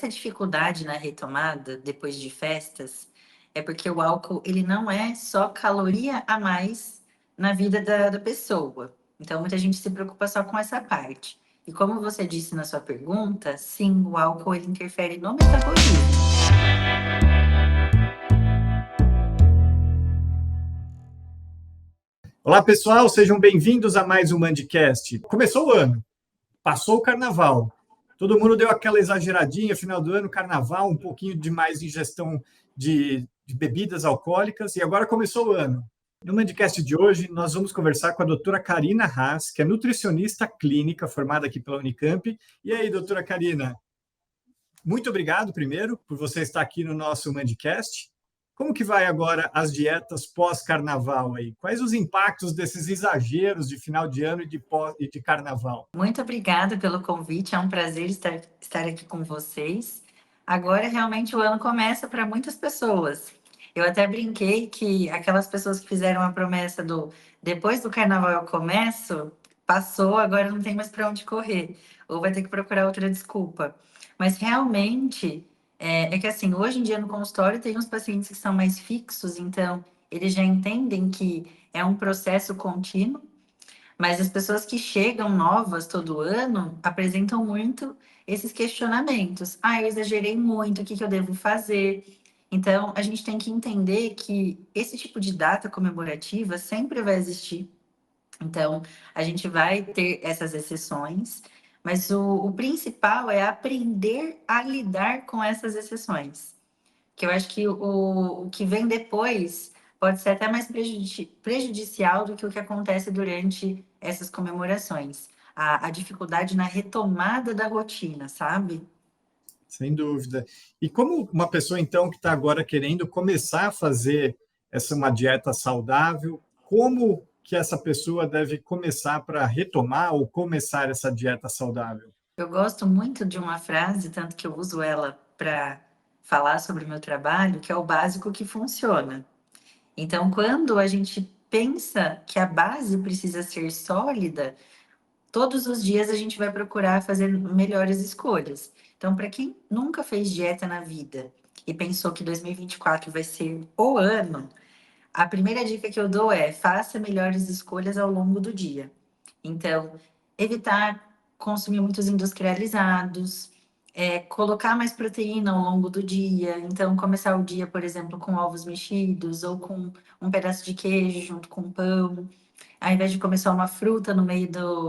essa dificuldade na retomada, depois de festas, é porque o álcool, ele não é só caloria a mais na vida da pessoa. Então, muita gente se preocupa só com essa parte. E como você disse na sua pergunta, sim, o álcool ele interfere no metabolismo. Olá, pessoal, sejam bem-vindos a mais um Mandcast. Começou o ano, passou o carnaval. Todo mundo deu aquela exageradinha, final do ano, carnaval, um pouquinho de mais ingestão de bebidas alcoólicas, e agora começou o ano. No Mandcast de hoje, nós vamos conversar com a doutora Karina Haas, que é nutricionista clínica, formada aqui pela Unicamp. E aí, doutora Karina, muito obrigado, primeiro, por você estar aqui no nosso Mandcast. Como que vai agora as dietas pós-carnaval aí? Quais os impactos desses exageros de final de ano e de carnaval? Muito obrigada pelo convite, é um prazer estar aqui com vocês. Agora, realmente, o ano começa para muitas pessoas. Eu até brinquei que aquelas pessoas que fizeram a promessa do depois do carnaval eu começo, passou, agora não tem mais para onde correr, ou vai ter que procurar outra desculpa. Mas realmente, é que assim, hoje em dia no consultório tem uns pacientes que são mais fixos, então eles já entendem que é um processo contínuo. Mas as pessoas que chegam novas todo ano apresentam muito esses questionamentos. Ah, eu exagerei muito, o que eu devo fazer? Então, a gente tem que entender que esse tipo de data comemorativa sempre vai existir. Então, a gente vai ter essas exceções, mas o principal é aprender a lidar com essas exceções. Que eu acho que o que vem depois pode ser até mais prejudicial do que o que acontece durante essas comemorações. A dificuldade na retomada da rotina, sabe? Sem dúvida. E como uma pessoa, então, que está agora querendo começar a fazer uma dieta saudável, como que essa pessoa deve começar para retomar ou começar essa dieta saudável? Eu gosto muito de uma frase, tanto que eu uso ela para falar sobre o meu trabalho, que é o básico que funciona. Então, quando a gente pensa que a base precisa ser sólida, todos os dias a gente vai procurar fazer melhores escolhas. Então, para quem nunca fez dieta na vida e pensou que 2024 vai ser o ano, a primeira dica que eu dou é: faça melhores escolhas ao longo do dia. Então, evitar consumir muitos industrializados, colocar mais proteína ao longo do dia. Então, começar o dia, por exemplo, com ovos mexidos ou com um pedaço de queijo junto com pão. Ao invés de comer só uma fruta no meio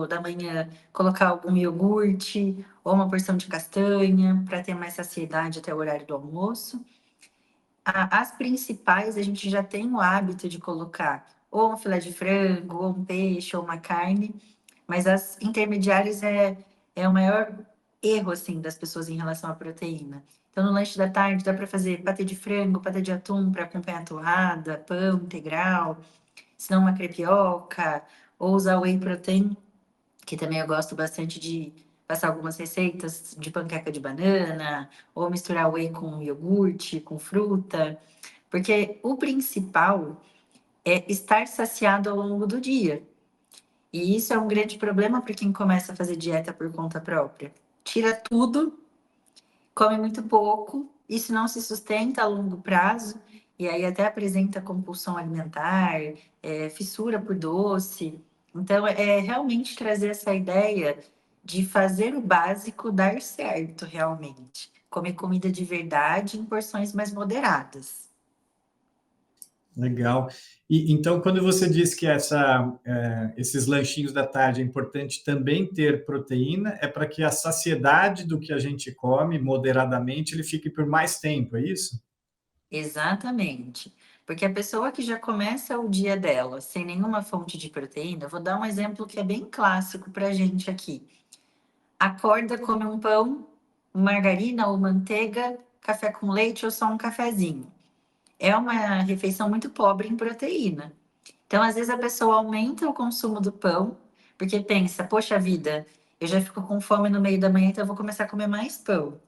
da manhã, colocar algum iogurte ou uma porção de castanha para ter mais saciedade até o horário do almoço. As principais a gente já tem o hábito de colocar ou um filé de frango, ou um peixe, ou uma carne, mas as intermediárias é o maior erro assim das pessoas em relação à proteína. Então, no lanche da tarde dá para fazer patê de frango, patê de atum para acompanhar a torrada, pão integral, se não uma crepioca, ou usar whey protein, que também eu gosto bastante de passar algumas receitas de panqueca de banana, ou misturar whey com iogurte, com fruta, porque o principal é estar saciado ao longo do dia. E isso é um grande problema para quem começa a fazer dieta por conta própria. Tira tudo, come muito pouco, isso não se sustenta a longo prazo, e aí até apresenta compulsão alimentar, fissura por doce. Então, é realmente trazer essa ideia de fazer o básico dar certo, realmente. Comer comida de verdade em porções mais moderadas. Legal. E então, quando você diz que esses lanchinhos da tarde é importante também ter proteína, é para que a saciedade do que a gente come moderadamente ele fique por mais tempo, é isso? Exatamente. Porque a pessoa que já começa o dia dela sem nenhuma fonte de proteína, eu vou dar um exemplo que é bem clássico para a gente aqui. Acorda, come um pão, margarina ou manteiga, café com leite ou só um cafezinho. É uma refeição muito pobre em proteína. Então, às vezes, a pessoa aumenta o consumo do pão, porque pensa, poxa vida, eu já fico com fome no meio da manhã, então eu vou começar a comer mais pão.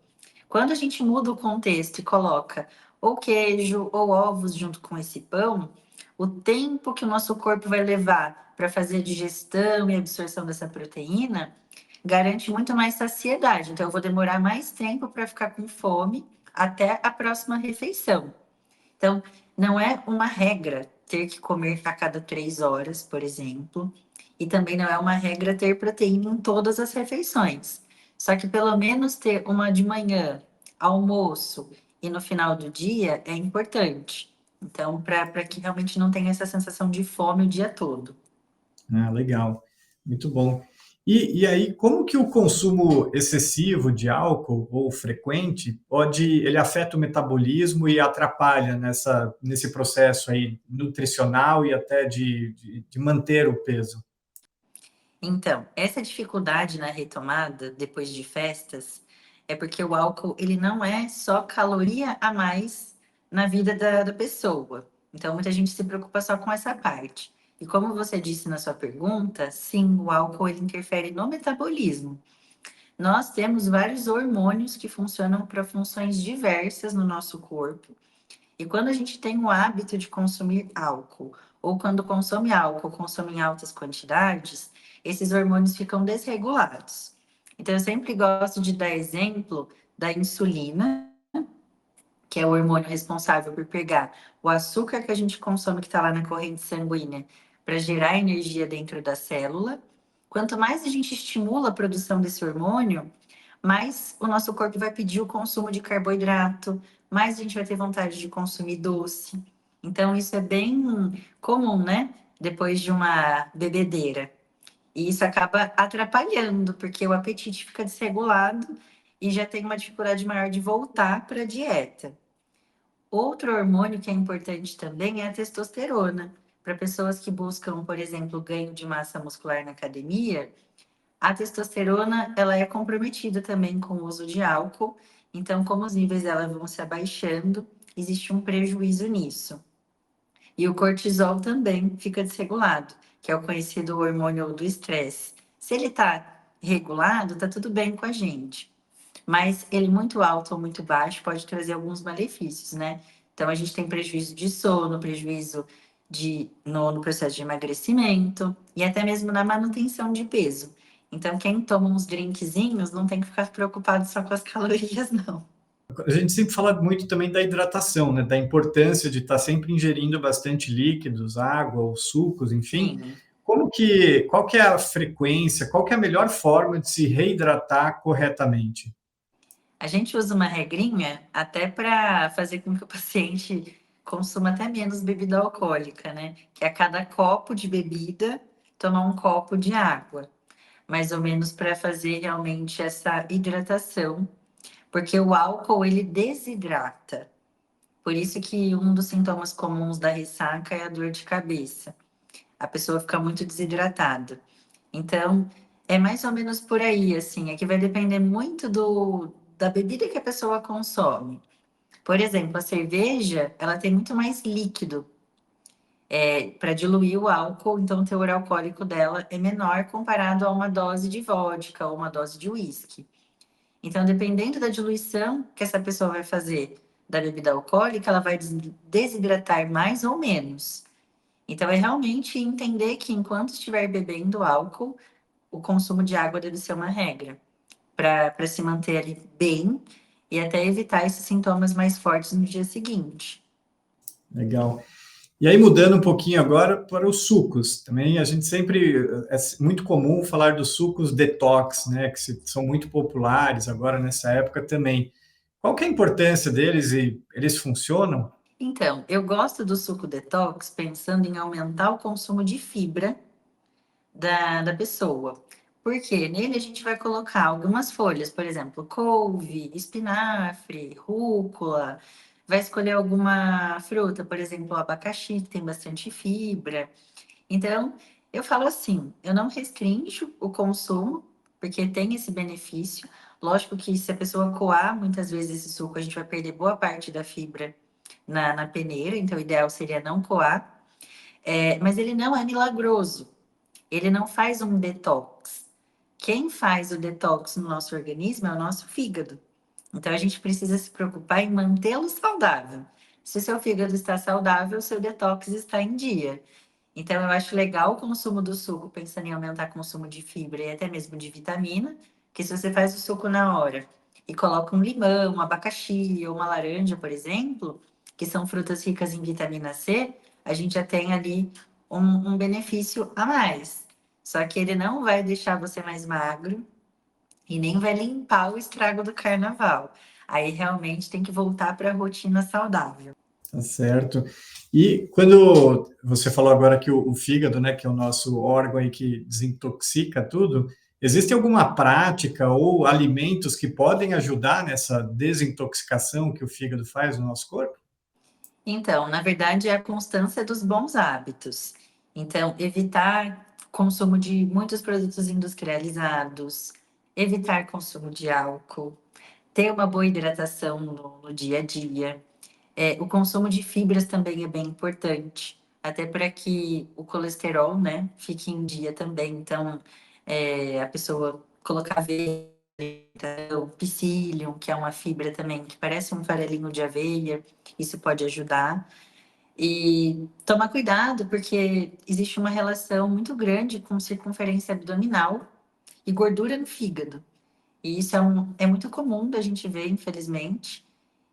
Quando a gente muda o contexto e coloca ou queijo ou ovos junto com esse pão, o tempo que o nosso corpo vai levar para fazer a digestão e absorção dessa proteína garante muito mais saciedade. Então, eu vou demorar mais tempo para ficar com fome até a próxima refeição. Então, não é uma regra ter que comer a cada 3 horas, por exemplo, e também não é uma regra ter proteína em todas as refeições. Só que pelo menos ter uma de manhã, almoço e no final do dia é importante. Então, para que realmente não tenha essa sensação de fome o dia todo. Ah, legal, muito bom. E aí, como que o consumo excessivo de álcool ou frequente ele afeta o metabolismo e atrapalha nesse processo aí nutricional e até de manter o peso? Então, essa dificuldade na retomada depois de festas é porque o álcool ele não é só caloria a mais na vida da pessoa. Então, muita gente se preocupa só com essa parte. E como você disse na sua pergunta, sim, o álcool ele interfere no metabolismo. Nós temos vários hormônios que funcionam para funções diversas no nosso corpo. E quando a gente tem o hábito de consumir álcool, ou quando consome álcool, consome em altas quantidades, esses hormônios ficam desregulados. Então, eu sempre gosto de dar exemplo da insulina, que é o hormônio responsável por pegar o açúcar que a gente consome, que está lá na corrente sanguínea, para gerar energia dentro da célula. Quanto mais a gente estimula a produção desse hormônio, mais o nosso corpo vai pedir o consumo de carboidrato, mais a gente vai ter vontade de consumir doce. Então, isso é bem comum, né? Depois de uma bebedeira. E isso acaba atrapalhando, porque o apetite fica desregulado e já tem uma dificuldade maior de voltar para a dieta. Outro hormônio que é importante também é a testosterona. Para pessoas que buscam, por exemplo, ganho de massa muscular na academia, a testosterona, ela é comprometida também com o uso de álcool, então como os níveis dela vão se abaixando, existe um prejuízo nisso. E o cortisol também fica desregulado, que é o conhecido hormônio do estresse. Se ele está regulado, está tudo bem com a gente. Mas ele muito alto ou muito baixo pode trazer alguns malefícios, né? Então a gente tem prejuízo de sono, prejuízo no processo de emagrecimento e até mesmo na manutenção de peso. Então, quem toma uns drinkzinhos não tem que ficar preocupado só com as calorias, não. A gente sempre fala muito também da hidratação, né? Da importância de estar sempre ingerindo bastante líquidos, água, ou sucos, enfim. Sim. Qual que é a frequência, qual que é a melhor forma de se reidratar corretamente? A gente usa uma regrinha até para fazer com que o paciente consuma até menos bebida alcoólica, né? Que a cada copo de bebida, tomar um copo de água. Mais ou menos para fazer realmente essa hidratação, porque o álcool ele desidrata. Por isso que um dos sintomas comuns da ressaca é a dor de cabeça. A pessoa fica muito desidratada. Então, é mais ou menos por aí, assim, é que vai depender muito da bebida que a pessoa consome. Por exemplo, a cerveja, ela tem muito mais líquido para diluir o álcool, então o teor alcoólico dela é menor comparado a uma dose de vodka ou uma dose de uísque. Então, dependendo da diluição que essa pessoa vai fazer da bebida alcoólica, ela vai desidratar mais ou menos. Então, é realmente entender que enquanto estiver bebendo álcool, o consumo de água deve ser uma regra, para se manter ali bem e até evitar esses sintomas mais fortes no dia seguinte. Legal. E aí, mudando um pouquinho agora para os sucos. Também a gente sempre é muito comum falar dos sucos detox, né? São muito populares agora nessa época também. Qual que é a importância deles e eles funcionam? Então, eu gosto do suco detox pensando em aumentar o consumo de fibra da pessoa. Porque nele a gente vai colocar algumas folhas, por exemplo, couve, espinafre, rúcula, vai escolher alguma fruta, por exemplo, o abacaxi, que tem bastante fibra. Então, eu falo assim, eu não restringo o consumo, porque tem esse benefício. Lógico que se a pessoa coar muitas vezes esse suco, a gente vai perder boa parte da fibra na peneira, então o ideal seria não coar. Mas ele não é milagroso, ele não faz um detox. Quem faz o detox no nosso organismo é o nosso fígado. Então a gente precisa se preocupar em mantê-lo saudável. Se o seu fígado está saudável, o seu detox está em dia. Então, eu acho legal o consumo do suco, pensando em aumentar o consumo de fibra e até mesmo de vitamina, que se você faz o suco na hora e coloca um limão, um abacaxi ou uma laranja, por exemplo, que são frutas ricas em vitamina C, a gente já tem ali um benefício a mais. Só que ele não vai deixar você mais magro e nem vai limpar o estrago do carnaval. Aí realmente tem que voltar para a rotina saudável. Tá certo. E quando você falou agora que o fígado, né, que é o nosso órgão aí que desintoxica tudo, existe alguma prática ou alimentos que podem ajudar nessa desintoxicação que o fígado faz no nosso corpo? Então, na verdade, é a constância dos bons hábitos. Então, evitar consumo de muitos produtos industrializados, evitar consumo de álcool, ter uma boa hidratação no dia a dia. O consumo de fibras também é bem importante, até para que o colesterol, né, fique em dia também. Então, a pessoa colocar aveia, então, psyllium, que é uma fibra também que parece um farelinho de aveia, isso pode ajudar. E tomar cuidado, porque existe uma relação muito grande com circunferência abdominal e gordura no fígado. E isso é muito comum da gente ver, infelizmente.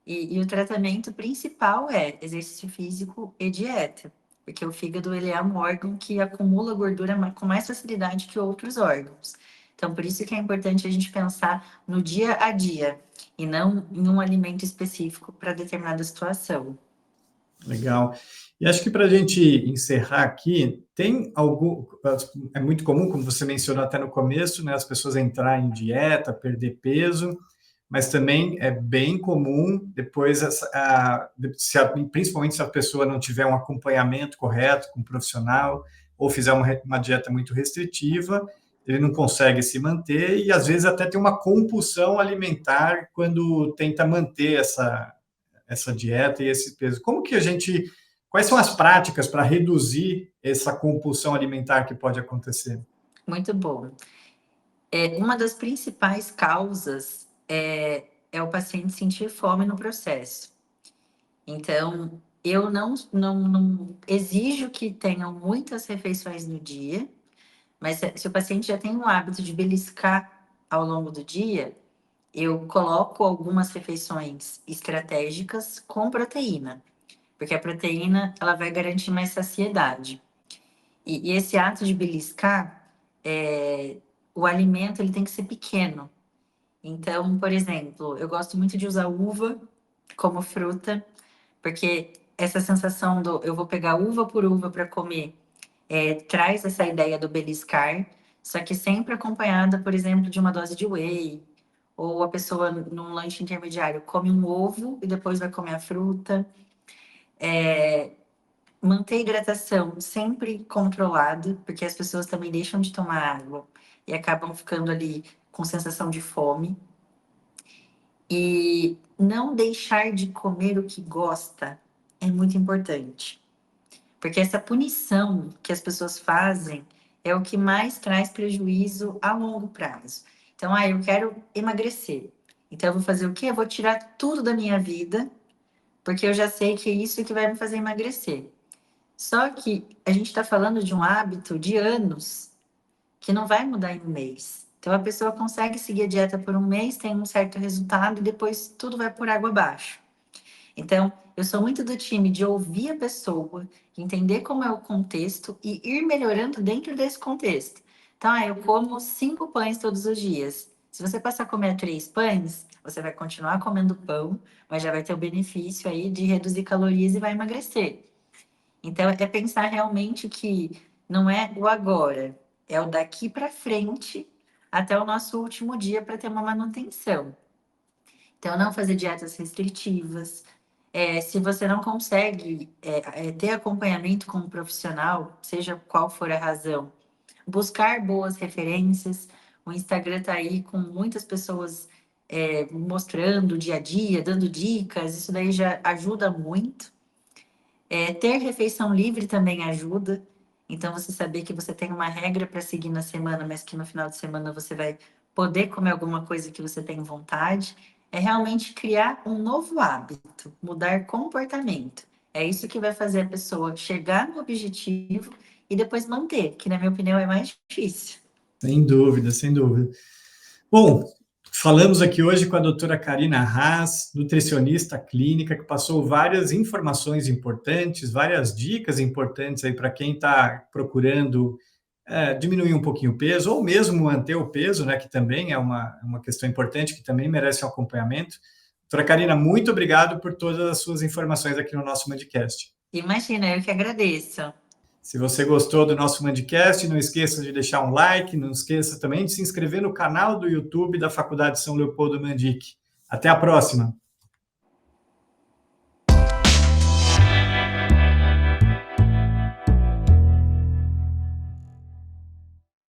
E o tratamento principal é exercício físico e dieta, porque o fígado ele é um órgão que acumula gordura com mais facilidade que outros órgãos. Então, por isso que é importante a gente pensar no dia a dia e não em um alimento específico para determinada situação. Legal. E acho que para a gente encerrar aqui, tem algum. É muito comum, como você mencionou até no começo, né, as pessoas entrarem em dieta, perder peso, mas também é bem comum depois, principalmente se a pessoa não tiver um acompanhamento correto com um profissional, ou fizer uma dieta muito restritiva, ele não consegue se manter e às vezes até tem uma compulsão alimentar quando tenta manter essa dieta e esse peso. Como que a gente, quais são as práticas para reduzir essa compulsão alimentar que pode acontecer? Muito bom. Uma das principais causas é o paciente sentir fome no processo. Então, eu não exijo que tenham muitas refeições no dia, mas se o paciente já tem o hábito de beliscar ao longo do dia, eu coloco algumas refeições estratégicas com proteína, porque a proteína ela vai garantir mais saciedade. E esse ato de beliscar, o alimento ele tem que ser pequeno. Então, por exemplo, eu gosto muito de usar uva como fruta, porque essa sensação do eu vou pegar uva por uva para comer traz essa ideia do beliscar, só que sempre acompanhada, por exemplo, de uma dose de whey, ou a pessoa num lanche intermediário come um ovo e depois vai comer a fruta. Manter a hidratação sempre controlada, porque as pessoas também deixam de tomar água e acabam ficando ali com sensação de fome. E não deixar de comer o que gosta é muito importante. Porque essa punição que as pessoas fazem é o que mais traz prejuízo a longo prazo. Então, eu quero emagrecer. Então, eu vou fazer o quê? Eu vou tirar tudo da minha vida, porque eu já sei que é isso que vai me fazer emagrecer. Só que a gente está falando de um hábito de anos que não vai mudar em um mês. Então, a pessoa consegue seguir a dieta por um mês, tem um certo resultado e depois tudo vai por água abaixo. Então, eu sou muito do time de ouvir a pessoa, entender como é o contexto e ir melhorando dentro desse contexto. Então, eu como 5 pães todos os dias. Se você passar a comer 3 pães, você vai continuar comendo pão, mas já vai ter o benefício aí de reduzir calorias e vai emagrecer. Então, é pensar realmente que não é o agora, é o daqui para frente até o nosso último dia para ter uma manutenção. Então, não fazer dietas restritivas. Se você não consegue ter acompanhamento com um profissional, seja qual for a razão, buscar boas referências. O Instagram está aí com muitas pessoas mostrando o dia a dia, dando dicas, isso daí já ajuda muito. Ter refeição livre também ajuda. Então, você saber que você tem uma regra para seguir na semana, mas que no final de semana você vai poder comer alguma coisa que você tem vontade, é realmente criar um novo hábito, mudar comportamento. É isso que vai fazer a pessoa chegar no objetivo e depois manter, que na minha opinião é mais difícil. Sem dúvida, sem dúvida. Bom, falamos aqui hoje com a doutora Karina Haas, nutricionista clínica, que passou várias informações importantes, várias dicas importantes aí para quem está procurando diminuir um pouquinho o peso, ou mesmo manter o peso, né, que também é uma questão importante, que também merece um acompanhamento. Doutora Karina, muito obrigado por todas as suas informações aqui no nosso Mandcast. Imagina, eu que agradeço. Se você gostou do nosso Mandcast, não esqueça de deixar um like, não esqueça também de se inscrever no canal do YouTube da Faculdade São Leopoldo Mandic. Até a próxima!